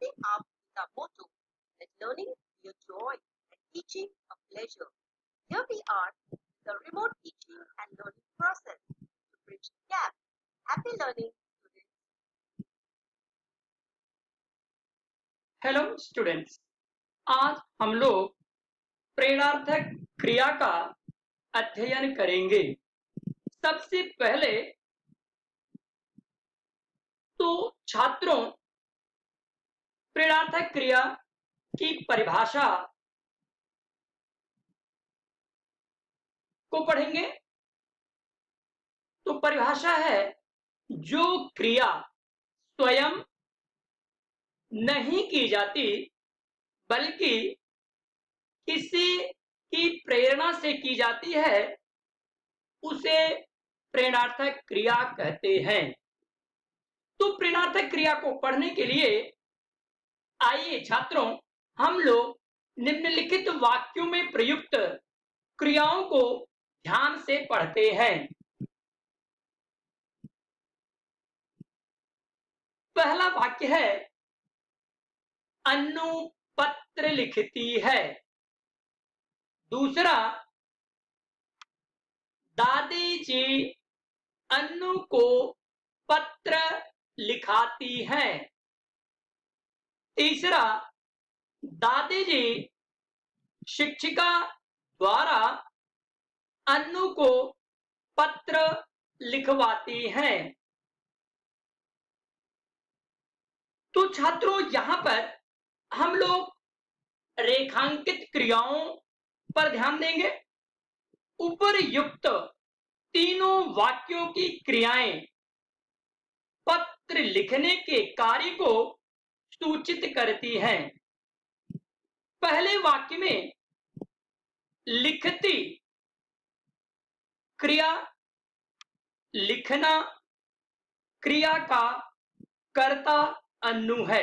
Rising up with our motto, let learning be a joy and teaching a pleasure. Here we are, the remote teaching and learning process to bridge the gap. Happy learning, students. Hello students, आज हम लोग प्रेरणार्थक क्रिया का अध्ययन करेंगे। सबसे पहले तो छात्रों प्रेरणार्थक क्रिया की परिभाषा को पढ़ेंगे। तो परिभाषा है, जो क्रिया स्वयं नहीं की जाती बल्कि किसी की प्रेरणा से की जाती है, उसे प्रेरणार्थक क्रिया कहते हैं। तो प्रेरणार्थक क्रिया को पढ़ने के लिए आइए छात्रों, हम लोग निम्नलिखित वाक्यों में प्रयुक्त क्रियाओं को ध्यान से पढ़ते हैं। पहला वाक्य है, अन्नू पत्र लिखती है। दूसरा, दादी जी अन्नू को पत्र लिखाती हैं। तीसरा, दादी जी शिक्षिका द्वारा अन्नू को पत्र लिखवाती हैं। तो छात्रों, यहां पर हम लोग रेखांकित क्रियाओं पर ध्यान देंगे। उपरयुक्त तीनों वाक्यों की क्रियाएं पत्र लिखने के कार्य को सूचित करती हैं। पहले वाक्य में लिखती क्रिया, लिखना क्रिया का कर्ता अन्नू है।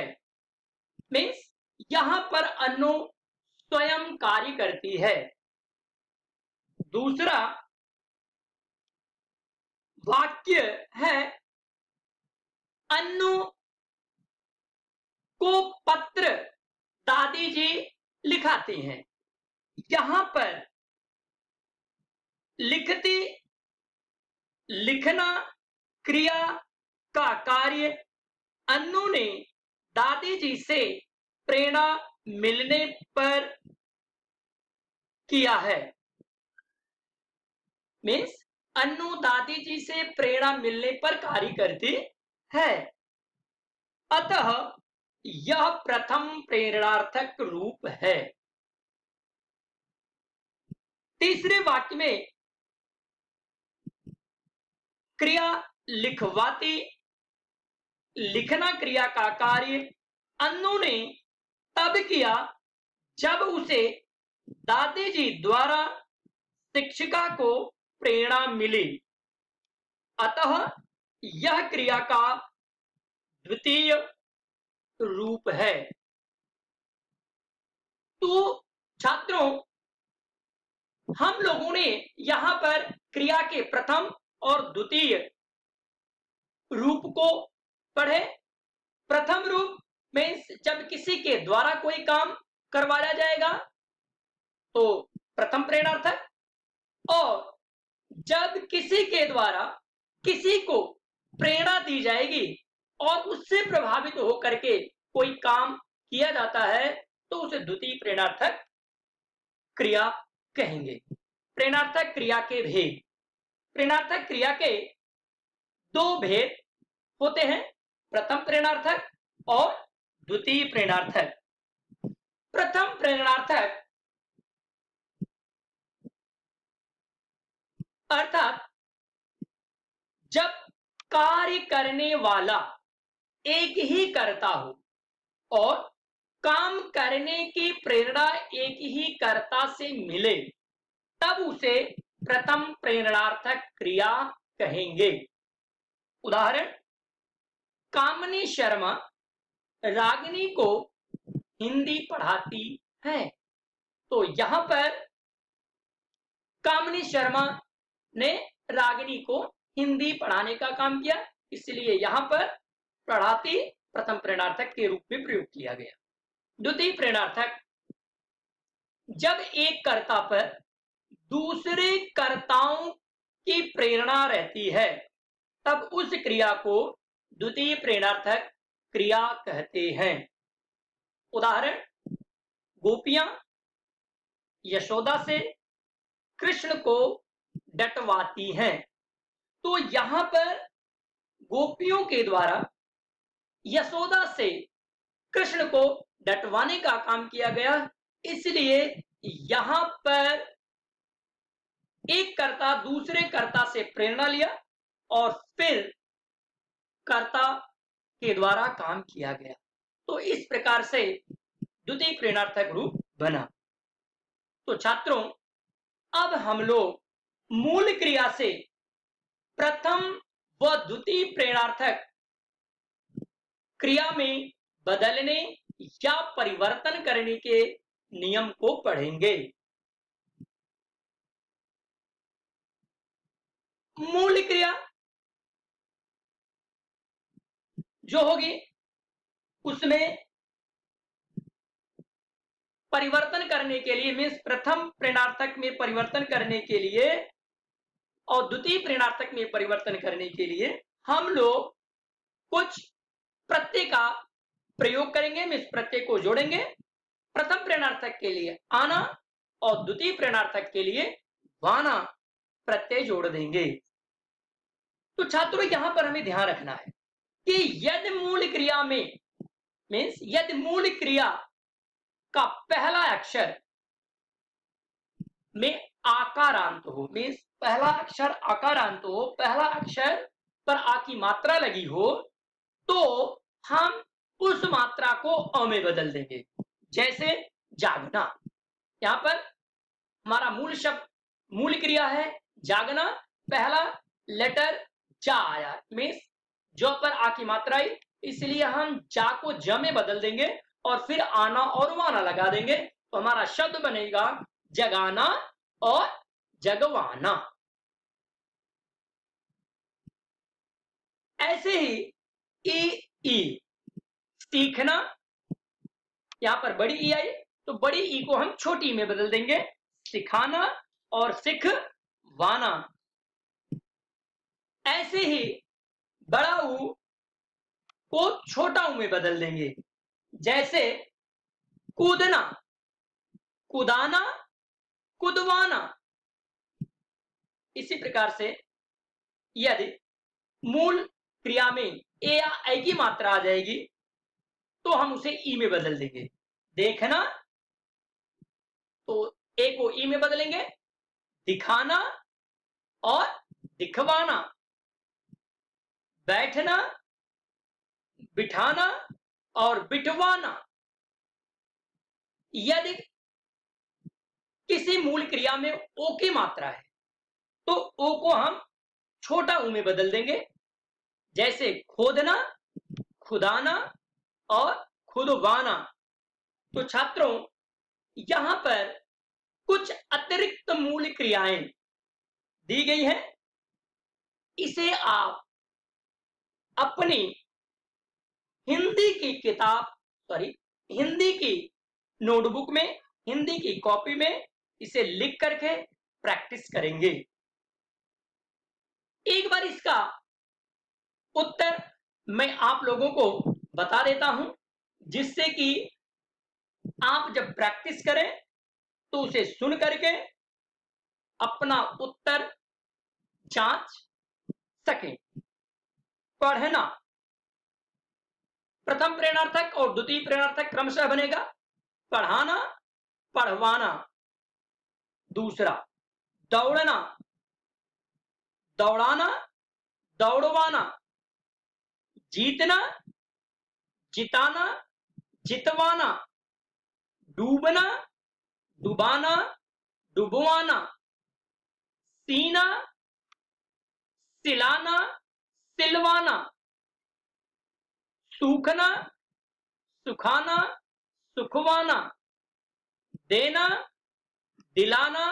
मीन्स यहां पर अन्नू स्वयं कार्य करती है। दूसरा वाक्य है, अन्नू को पत्र दादी जी लिखाती हैं। यहां पर लिखती, लिखना क्रिया का कार्य अन्नू ने दादी जी से प्रेरणा मिलने पर किया है। मीन्स अन्नू दादी जी से प्रेरणा मिलने पर कार्य करती है। अतः यह प्रथम प्रेरणार्थक रूप है। तीसरे वाक्य में क्रिया लिखवाती, लिखना क्रिया का कार्य अन्नू ने तब किया जब उसे दादी जी द्वारा शिक्षिका को प्रेरणा मिली। अतः यह क्रिया का द्वितीय रूप है। तो छात्रों, हम लोगों ने यहां पर क्रिया के प्रथम और द्वितीय रूप को पढ़े। प्रथम रूप में जब किसी के द्वारा कोई काम करवाया जाएगा तो प्रथम प्रेरणार्थक, और जब किसी के द्वारा किसी को प्रेरणा दी जाएगी और उससे प्रभावित होकर के कोई काम किया जाता है तो उसे द्वितीय प्रेरणार्थक क्रिया कहेंगे। प्रेरणार्थक क्रिया के भेद। प्रेरणार्थक क्रिया के दो भेद होते हैं, प्रथम प्रेरणार्थक और द्वितीय प्रेरणार्थक। प्रथम प्रेरणार्थक अर्थात जब कार्य करने वाला एक ही कर्ता हो और काम करने की प्रेरणा एक ही कर्ता से मिले, तब उसे प्रथम प्रेरणार्थक क्रिया कहेंगे। उदाहरण, कामनी शर्मा रागिनी को हिंदी पढ़ाती है। तो यहां पर कामनी शर्मा ने रागिनी को हिंदी पढ़ाने का काम किया, इसलिए यहां पर पढ़ाती प्रथम प्रेरणार्थक के रूप में प्रयोग किया गया। द्वितीय प्रेरणार्थक, जब एक कर्ता पर दूसरे कर्ताओं की प्रेरणा रहती है तब उस क्रिया को द्वितीय प्रेरणार्थक क्रिया कहते हैं। उदाहरण, गोपियां यशोदा से कृष्ण को डटवाती हैं, तो यहां पर गोपियों के द्वारा यशोदा से कृष्ण को डटवाने का काम किया गया, इसलिए यहां पर एक कर्ता दूसरे कर्ता से प्रेरणा लिया और फिर कर्ता के द्वारा काम किया गया, तो इस प्रकार से द्वितीय प्रेरणार्थक रूप बना। तो छात्रों, अब हम लोग मूल क्रिया से प्रथम व द्वितीय प्रेरणार्थक क्रिया में बदलने या परिवर्तन करने के नियम को पढ़ेंगे। मूल क्रिया जो होगी उसमें परिवर्तन करने के लिए, मीन्स प्रथम प्रेरणार्थक में परिवर्तन करने के लिए और द्वितीय प्रेरणार्थक में परिवर्तन करने के लिए हम लोग कुछ प्रत्यय का प्रयोग करेंगे, मीन्स प्रत्यय को जोड़ेंगे। प्रथम प्रेरणार्थक के लिए आना और द्वितीय प्रेरणार्थक के लिए वाना प्रत्यय जोड़ देंगे। तो छात्रों, यहां पर हमें ध्यान रखना है कि यदि मूल क्रिया में, मीन्स यदि मूल क्रिया का पहला अक्षर में आकारांत हो, मीन्स पहला अक्षर आकारांत हो, पहला अक्षर पर आ की मात्रा लगी हो, तो हम उस मात्रा को अ में बदल देंगे। जैसे जागना, यहां पर हमारा मूल शब्द, मूल क्रिया है जागना, पहला लेटर जा आया, मीन्स जो पर आ की मात्रा आई, इसलिए हम जा को ज में बदल देंगे और फिर आना और वाना लगा देंगे, तो हमारा शब्द बनेगा जगाना और जगवाना। ऐसे ही ई सीखना, यहां पर बड़ी ई आई, तो बड़ी ई को हम छोटी में बदल देंगे, सिखाना और सिखवाना। ऐसे ही बड़ा ऊ को छोटा ऊ में बदल देंगे, जैसे कूदना, कुदाना, कुदवाना। इसी प्रकार से यदि मूल क्रिया में ए या ऐ की मात्रा आ जाएगी तो हम उसे ई में बदल देंगे। देखना, तो ए को ई में बदलेंगे, दिखाना और दिखवाना। बैठना, बिठाना और बिठवाना। यदि किसी मूल क्रिया में ओ की मात्रा है तो ओ को हम छोटा ऊ में बदल देंगे, जैसे खोदना, खुदाना और खुदवाना। तो छात्रों, यहां पर कुछ अतिरिक्त मूल क्रियाएं दी गई हैं, इसे आप अपनी हिंदी की नोटबुक में, हिंदी की कॉपी में इसे लिख करके प्रैक्टिस करेंगे। एक बार इसका उत्तर मैं आप लोगों को बता देता हूं, जिससे कि आप जब प्रैक्टिस करें तो उसे सुन करके अपना उत्तर जांच सकें। पढ़ना, प्रथम प्रेरणार्थक और द्वितीय प्रेरणार्थक क्रमशः बनेगा पढ़ाना, पढ़वाना। दूसरा, दौड़ना, दौड़ाना, दौड़वाना। जीतना, जिताना, जितवाना। डूबना, डुबाना, डुबवाना। सीना, सिलाना, सिलवाना। सूखना, सुखाना, सुखवाना। देना, दिलाना,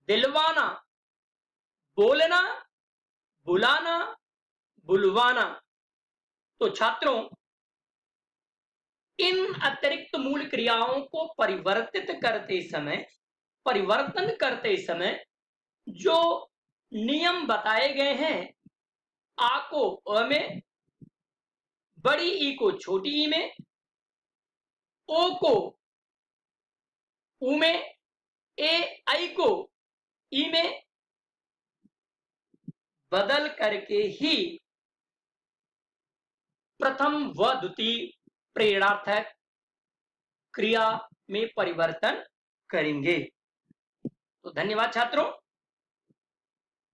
दिलवाना। बोलना, बुलाना, बुलवाना। तो छात्रों, इन अतिरिक्त मूल क्रियाओं को परिवर्तन करते समय जो नियम बताए गए हैं, आ को अ में, बड़ी ई को छोटी ई में, ओ को उ में, ए आई को ई में बदल करके ही प्रथम व द्वितीय प्रेरणार्थक क्रिया में परिवर्तन करेंगे। तो धन्यवाद छात्रों।